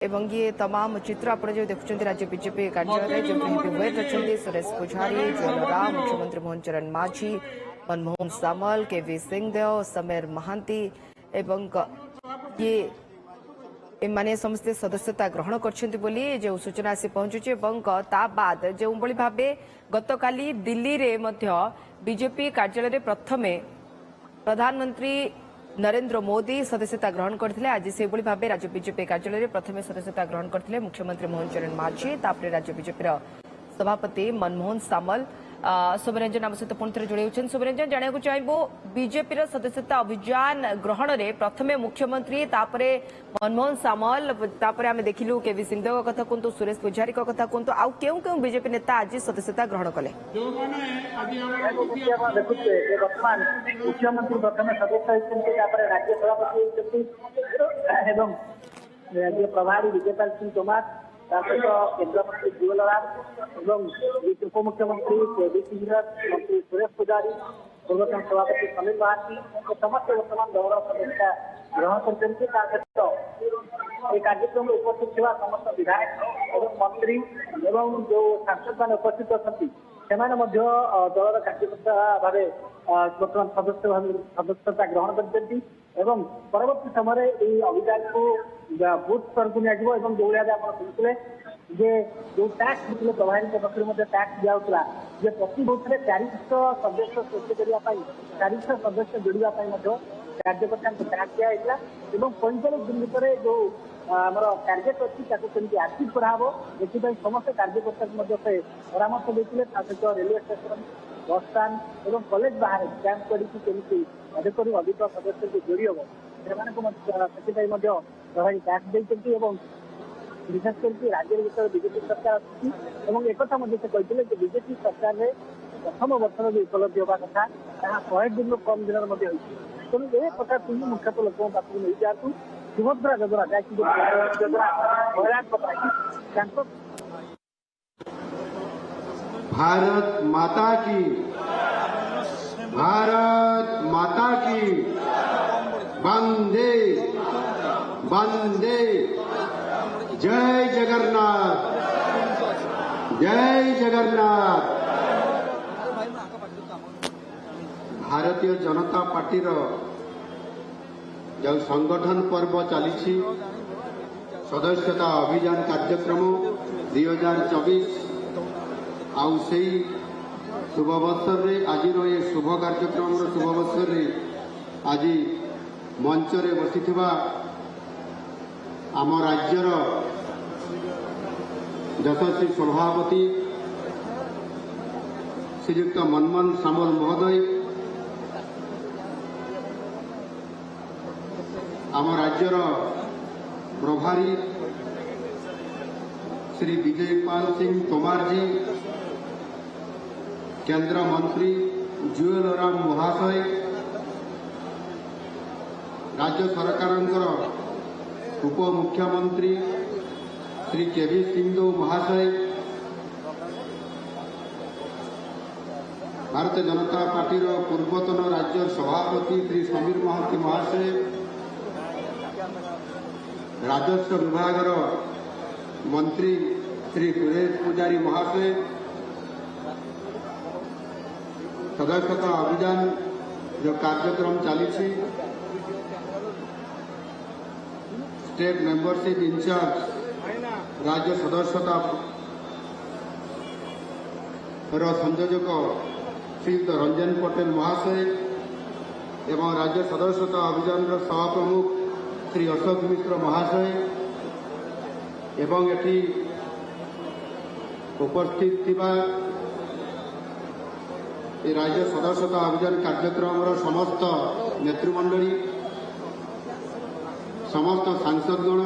एवं ये तमाम चित्र आप जो देखुं राज्य बीजेपी कार्यालय जो हेवीवेट अच्छा सुरेश पुजारी जुएल राम मुख्यमंत्री मोहन चरण माझी मनमोहन सामल केवी सिंहदेव समीर महांती एवं ये माने समस्ते सदस्यता ग्रहण कर जो सूचना आसी पहुंचुची ता बाद जो भाव गतकाली दिल्ली रे मध्य बीजेपी कार्यालय प्रथमे प्रधानमंत्री नरेंद्र मोदी सदस्यता ग्रहण करते आज से भाव राज्य बीजेपी कार्यालय प्रथम सदस्यता ग्रहण करते मुख्यमंत्री मोहन चरण माझी तापर राज्य बीजेपी सभापति मनमोहन सामल सोमरंजन आम सहित पुणी थे जोड़े सोमरंजन जाना चाहबू बीजेपी सदस्यता अभियान ग्रहण में प्रथमे मुख्यमंत्री तापर मनमोहन सामल तापर आम देखिलु केवी सिंहदेव कथा कहतु सुरेश पुजारी कथा कहतु आउ क्यों क्यों बीजेपी नेता आज सदस्यता ग्रहण कले मुख्यमंत्री प्रथम सदस्य राज्य सभापति राज्य प्रभारी विजयपाल सिंह तोमार केन्द्र मंत्री जुएल राम उपमुख्यमंत्री केवी सिंहदेव मंत्री सुरेश पुजारी पूर्वतन सभापति समीर महांती समस्त वर्तमान दलर सदस्यता ग्रहण कर कार्यक्रम में उपस्थित थी समस्त विधायक और मंत्री एवं जो सांसद मैंने उपस्थित अच्छा दलर कार्यकर्ता भाव बर्तमान सदस्यता ग्रहण कर परवर्ती समय अभियान को बूथ स्तर को निया जो भाई आप शुणुते जे जो टैक्स मिले प्रभारी पक्ष टैक्स दिया जे प्रति बूथ में 400 सदस्य सृष्टि करने 400 सदस्य जोड़ापी कार्यकर्ता टैक्स दिया 45 दिन भितर जो आमर टार्गेट अच्छी आक्टिव कराव एथपाई समस्त कार्यकर्ता से परामर्श देते सहित रेलवे स्टेशन बस स्टाण्ड और कॉलेज बाहर कैंप करके अधिक अधिक सदस्य को जोड़ी हम से प्रभारी टैक्स देते विशेष करके राज्य जो बीजेपी सरकार आसी एक कहते कि बीजेपी सरकार में प्रथम वर्षर जो उपलब्धि होगा कथा 100 दिन कम दिन तेणु ये कथा शुणी मुख्यतः लोगों पाख नहीं जातु सुभद्रा योजना जहाँ भारत माता की वंदे वंदे जय जगन्नाथ जय जगन्नाथ। भारतीय जनता पार्टी जो संगठन पर्व चली सदस्यता अभियान कार्यक्रम 2024 आउ से शुभ अवसर रे आज ये शुभ कार्यक्रम शुभ अवसर रे आज मंच रे बसी आम राज्यर यशस्वी सभापति श्रीयुक्त मनमोहन सामल महोदय आम राज्यर प्रभारी श्री विजयपाल सिंह तोमार जी केंद्र मंत्री जुएल राम महाशय राज्य सरकार उप मुख्यमंत्री श्री केवी सिंहदेव महाशय भारतीय जनता पार्टी पूर्वतन राज्य सभापति श्री समीर महांती महाशय राजस्व विभाग मंत्री श्री सुरेश पुजारी महाशय सदस्यता अभियान जो कार्यक्रम चली स्टेट मेंबरशिप इंचार्ज राज्य सदस्यता संयोजक श्रीयुक्त रंजन पटेल महाशय एवं राज्य सदस्यता अभियान सह प्रमुख श्री अशोक मिश्र महाशय एवं एटी उपस्थित थिबा राज्य सदस्यता अभियान कार्यक्रम समस्त नेतृमंडली समस्त सांसदगण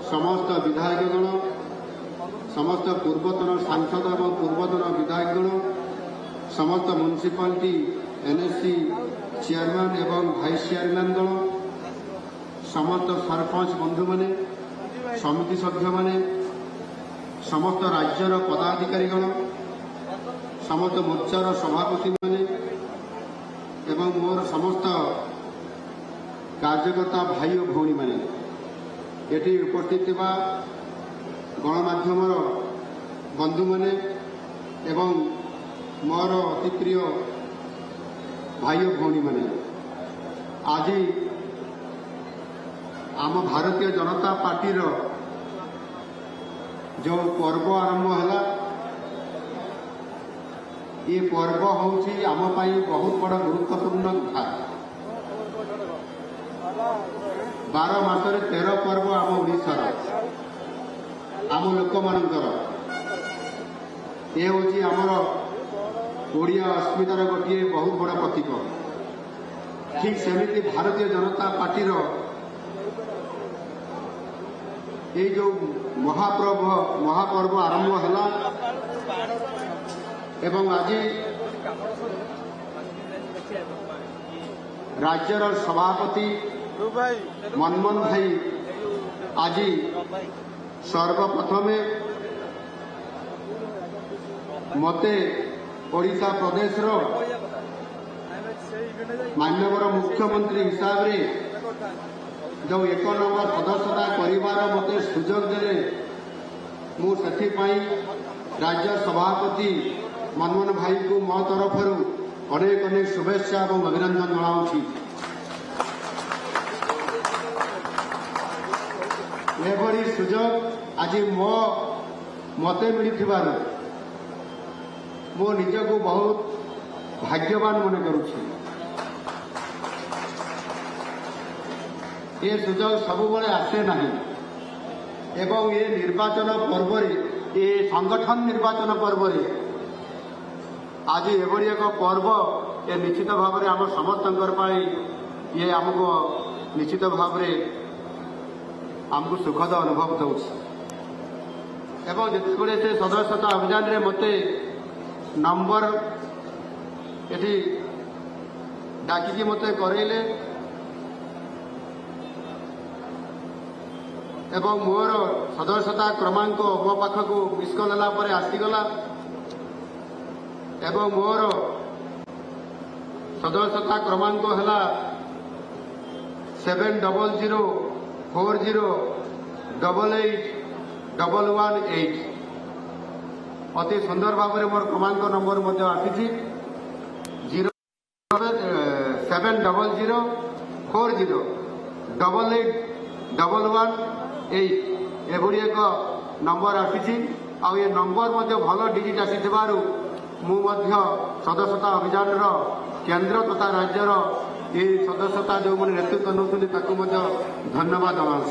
समस्त विधायकगण समस्त पूर्वतन सांसद और पूर्वतन विधायकगण समस्त म्युनिसिपालिटी एनएससी चेयरमैन एवं भाइस चेयरमैन गण समस्त सरपंच बंधु माने समिति सभ्य माने समस्त राज्यर पदाधिकारीगण समस्त मोर्चार सभापति माने एवं मोर समस्त कार्यकर्ता भाई और भौणी माने एटी उपस्थित थिबा गणमाध्यमर बंधु माने एवं मोर अति प्रिय भाई और भौणी माने आज आम भारतीय जनता पार्टी रो जो पर्व आरंभ है ये पर्व हूँ आम बहुत बड़ा गुरुत्वपूर्ण कथा 12 मासरे 13 पर्व आम ओडिशार आम लोक मानकर ये हूँ आमर ओडिया अस्मितार गोटे बहुत बड़ा प्रतीक ठीक सेमिति भारतीय जनता पार्टी ये जो महापर्व आरंभ है एवं आज राज्यर सभापति मनमोहन भाई आज सर्वप्रथमे मते ओडिशा प्रदेश माननीय मुख्यमंत्री हिसाब रे जो 1 नंबर सदस्यता करिवार मते सुजोग देले मु सेथि पई राज्य सभापति मनमोहन भाई को मो तरफ अनेक अनेक शुभेच्छा और अभिनंदन जनाऊँगी। एभली सुजोग आज मते मिलिथिबारु मो निजको बहुत भाग्यवान मन करुछि। ये सुजोग सबुबले आसे नहीं एवं ये निर्वाचन पर्व ये संगठन निर्वाचन पर्व आज एभली एक पर्व ये निश्चित भाव में आम समस्त ये आमको निश्चित भाव में आमको सुखद अनुभव दौर जिते से सदस्यता अभियान रे मते नंबर ये डाकिकी मते करैले एवं मोर सदस्यता क्रमांक मो पाखक मिस कल आसीगला एवं मोर सदस्यता क्रमांक है 7004088818 अति सुंदर भाव में मोर क्रमांक नंबर आसी 7004088818 एभली एक नंबर आसी आ ये नंबर भल डिजिट आसी मु सदस्यता अभियान केंद्र तथा राज्यर ये सदस्यता जो मैंने नेतृत्व नौकरी धन्यवाद जनाऊँ।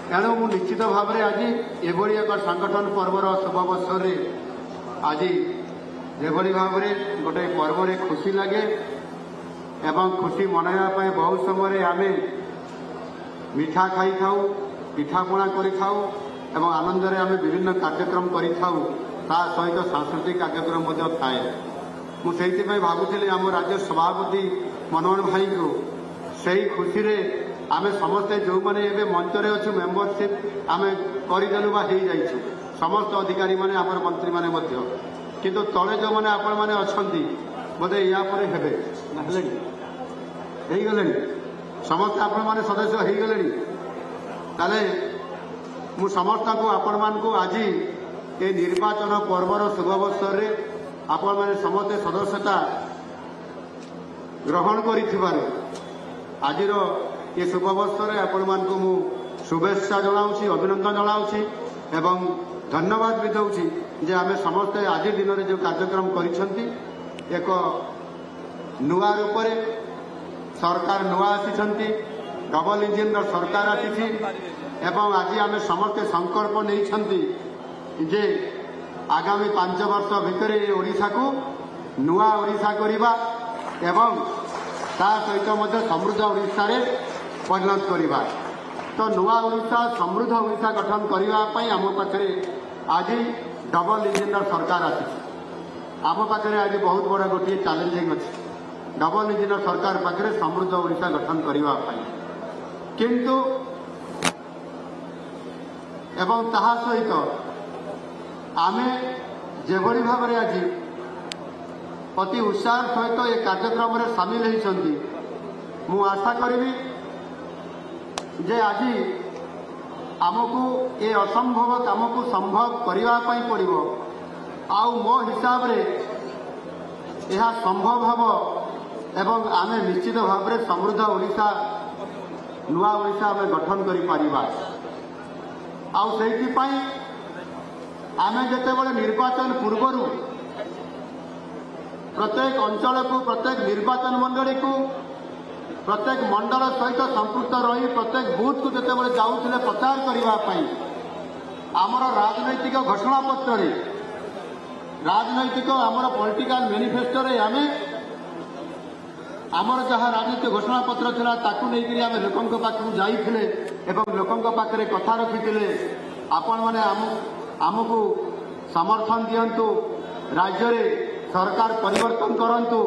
तेणु मु निश्चित भाव में आज एभली एक संगठन पर्वर शुभ अवसर आज जेभली भाव में गोटे पर्व खुशी लगे एवं खुशी मनाइबा बहुत समय आम मिठा खाई थाऊ पिठापणा कर आनंद आम विभिन्न कार्यक्रम कर सहित सांस्कृतिक कार्यक्रम थाए मुझे भावुली आम राज्य सभापति मनोहर भाई को सही खुशी रे आम समस्ते जो मैंने मंचरे अच्छु मेंबरशिप आम करदेलु समस्त अधिकारी माने आमर मंत्री माने किंतु तले जो मैंने आपण मैंने अच्छा बोधे या गले समस्त आपण मैंने सदस्य हो गले ताले मु समस्त को आपण मान को आज ये निर्वाचन पर्वर शुभ अवसर रे आपण मैंने समस्त सदस्यता ग्रहण कर आज ये शुभ अवसर रे आपण मान को मु शुभेच्छा जनाऊँ अभिनंदन जनाऊँ एवं धन्यवाद भी दूसरी जे आम समस्ते आज दिन में जो कार्यक्रम कर एक नुआ रूप सरकार नुआ आसी डबल इंजिन सरकार आसी एवं आज आम समस्ते संकल्प नहीं जे आगामी 5 वर्ष भितर ओडिशा को नुआ ओडिशा करवा एवं ता सहित समृद्ध ओडिशा रे परिणत करवा तो नुआ ओडिशा समृद्ध ओडिशा गठन करने आम पाखे आज डबल इंजिन सरकार आसी आम पाखे आज बहुत बड़ा गोटे चैलेंजिंग अच्छी डबल इंजिन सरकार पाखे समृद्ध ओडिशा गठन करने किंतु एवं ताहा सहित आमे जेभली भाव में आज अति उत्साह सहित ये कार्यक्रम में सामिल होती मु आशा करी जे आज आमको ए असंभव काम को संभव करने पड़ो आउ मो हिसाब रे यह संभव हम एवं आम निश्चित भाव में समृद्ध ओडिशा नुआ ओडिशा आम गठन करिपारिबा। आउ सेहिथिपाई आमे जेतेबेले निर्वाचन पूर्वरु प्रत्येक अंचल को प्रत्येक निर्वाचन मंडली को प्रत्येक मंडल सहित संपृक्त रही प्रत्येक बूथ को जेतेबेले जाउथिले प्रचार करने आमर राजनैतिक घोषणा पत्र राजनैतिक आमर पॉलिटिकल मैनिफेस्टो रे आमे आमर जहाँ राजनीतिक घोषणा पत्र था ताकू नहीं आम लोकों पाखक जाइए एवं लोकों पाखे कथा रखी आपण मैंने आमको समर्थन दिंतु राज्य रे सरकार परिवर्तन करंतु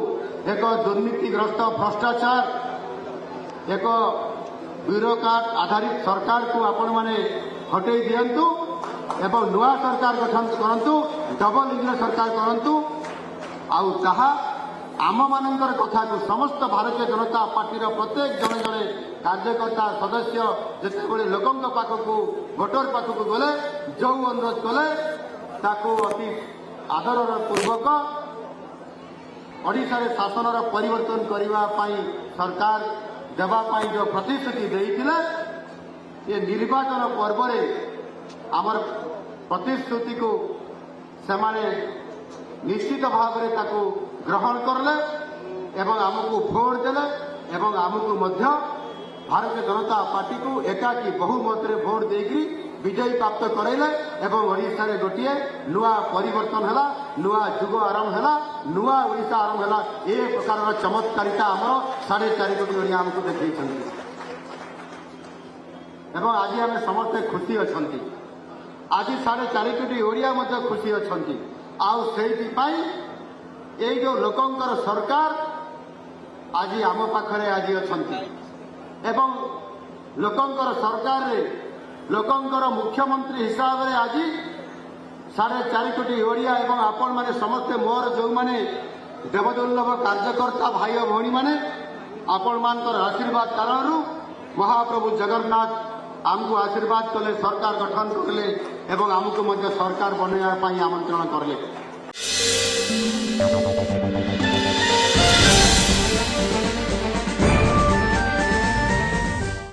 एक दुर्नीतिग्रस्त भ्रष्टाचार एक ब्यूरोक्राट आधारित सरकार को आपण मैंने हटई दिंतु एवं नुआ सरकार गठन करंतु डबल इंजन सरकार करंतु आउ ताहा आम मानकर कथा को समस्त भारतीय जनता पार्टी प्रत्येक जड़े जड़े कार्यकर्ता सदस्य जिते लोकों पाखक भोटर पाखक गले जो अनुरोध कले ताको अति आदर पूर्वक ओडिशा रे शासन परिवर्तन करने सरकार देवाई जो प्रतिश्रुति देते ये निर्वाचन पर्व रे आमर प्रतिश्रुति को सेमाने निश्चित भाव में ताको ग्रहण करले एवं आमको भोट देले एवं आमको मध्य भारतीय जनता पार्टी को एकाकी बहुमत रे भोट देकरी विजयी प्राप्त करैले एवं ओडिशा रे गोटिए नुआ परिवर्तन हैला नुआ जुग आरंभ हैला नुआ ओडिशा आरंभ हैला ए प्रकार चमत्कारिता आमर 4.5 कोटी ओडिया आमको देखैछन्ति एवं आज आम समस्ते खुशी अछन्ति आज 4.5 कोटी ओडिया मध्य खुशी अछन्ति आउ सेहिपाई ये जो लोकंकर सरकार आज आम पाखरे आज अछन्ति एवं लोकंकर सरकार रे लोकंकर मुख्यमंत्री हिसाब रे आज 4.5 कोटी ओडिया एवं आपण माने समस्ते मोर जो माने देवदुर्लभ कार्यकर्ता भाई भौणी माने आपण मानकर आशीर्वाद कारण महाप्रभु जगन्नाथ आमको आशीर्वाद कले सरकार गठन करले एवं आमको मध्य सरकार बनैया आमंत्रण करले।